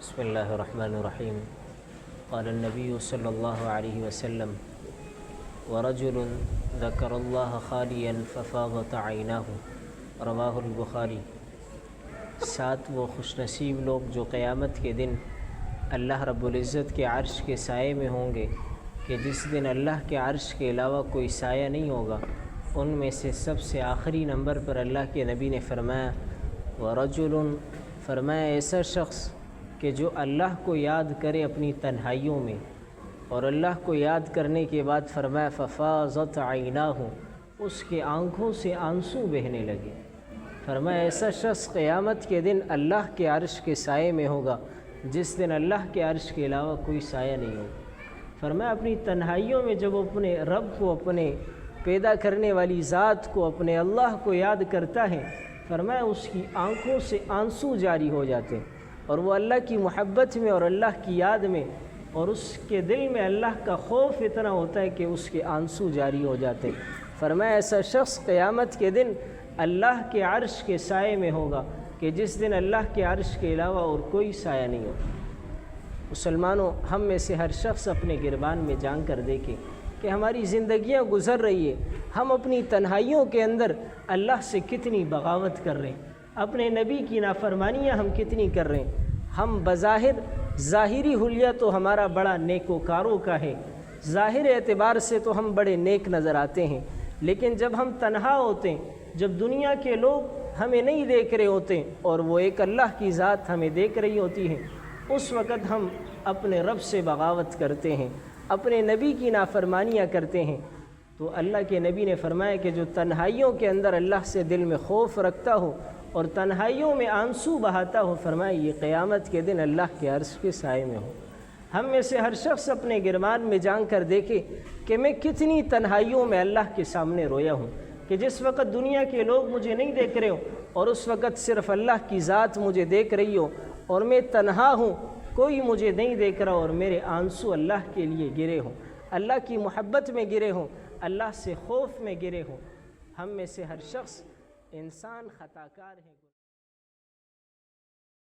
بسم اللہ الرحمن الرحیم قال النبی صلی اللہ علیہ وسلم ورجل ذکر اللہ خالیا ففاضت عیناہ رواہ البخاری۔ 7 وہ خوش نصیب لوگ جو قیامت کے دن اللہ رب العزت کے عرش کے سائے میں ہوں گے کہ جس دن اللہ کے عرش کے علاوہ کوئی سایہ نہیں ہوگا، ان میں سے سب سے آخری نمبر پر اللہ کے نبی نے فرمایا ورجل، فرمایا ایسا شخص کہ جو اللہ کو یاد کرے اپنی تنہائیوں میں، اور اللہ کو یاد کرنے کے بعد فرمایا ففاضت عیناہ، اس کے آنکھوں سے آنسو بہنے لگے۔ فرمایا ایسا شخص قیامت کے دن اللہ کے عرش کے سائے میں ہوگا جس دن اللہ کے عرش کے علاوہ کوئی سایہ نہیں ہوگا۔ فرمایا اپنی تنہائیوں میں جب وہ اپنے رب کو، اپنے پیدا کرنے والی ذات کو، اپنے اللہ کو یاد کرتا ہے، فرمایا اس کی آنکھوں سے آنسو جاری ہو جاتے ہیں، اور وہ اللہ کی محبت میں اور اللہ کی یاد میں، اور اس کے دل میں اللہ کا خوف اتنا ہوتا ہے کہ اس کے آنسو جاری ہو جاتے ہیں۔ فرمایا ایسا شخص قیامت کے دن اللہ کے عرش کے سائے میں ہوگا کہ جس دن اللہ کے عرش کے علاوہ اور کوئی سایہ نہیں ہوگا۔ مسلمانوں، ہم میں سے ہر شخص اپنے گربان میں جان کر دیکھے کہ ہماری زندگیاں گزر رہی ہے، ہم اپنی تنہائیوں کے اندر اللہ سے کتنی بغاوت کر رہے ہیں، اپنے نبی کی نافرمانیاں ہم کتنی کر رہے ہیں۔ ہم بظاہر ظاہری حلیہ تو ہمارا بڑا نیکوکاروں کا ہے، ظاہر اعتبار سے تو ہم بڑے نیک نظر آتے ہیں، لیکن جب ہم تنہا ہوتے ہیں، جب دنیا کے لوگ ہمیں نہیں دیکھ رہے ہوتے اور وہ ایک اللہ کی ذات ہمیں دیکھ رہی ہوتی ہے، اس وقت ہم اپنے رب سے بغاوت کرتے ہیں، اپنے نبی کی نافرمانیاں کرتے ہیں۔ تو اللہ کے نبی نے فرمایا کہ جو تنہائیوں کے اندر اللہ سے دل میں خوف رکھتا ہو اور تنہائیوں میں آنسو بہاتا ہو، فرمایا یہ قیامت کے دن اللہ کے عرش کے سائے میں ہو۔ ہم میں سے ہر شخص اپنے گربان میں جان کر دیکھے کہ میں کتنی تنہائیوں میں اللہ کے سامنے رویا ہوں، کہ جس وقت دنیا کے لوگ مجھے نہیں دیکھ رہے ہو اور اس وقت صرف اللہ کی ذات مجھے دیکھ رہی ہو، اور میں تنہا ہوں، کوئی مجھے نہیں دیکھ رہا، اور میرے آنسو اللہ کے لیے گرے ہوں، اللہ کی محبت میں گرے ہوں، اللہ سے خوف میں گرے ہوں۔ ہم میں سے ہر شخص انسان خطا کار ہے۔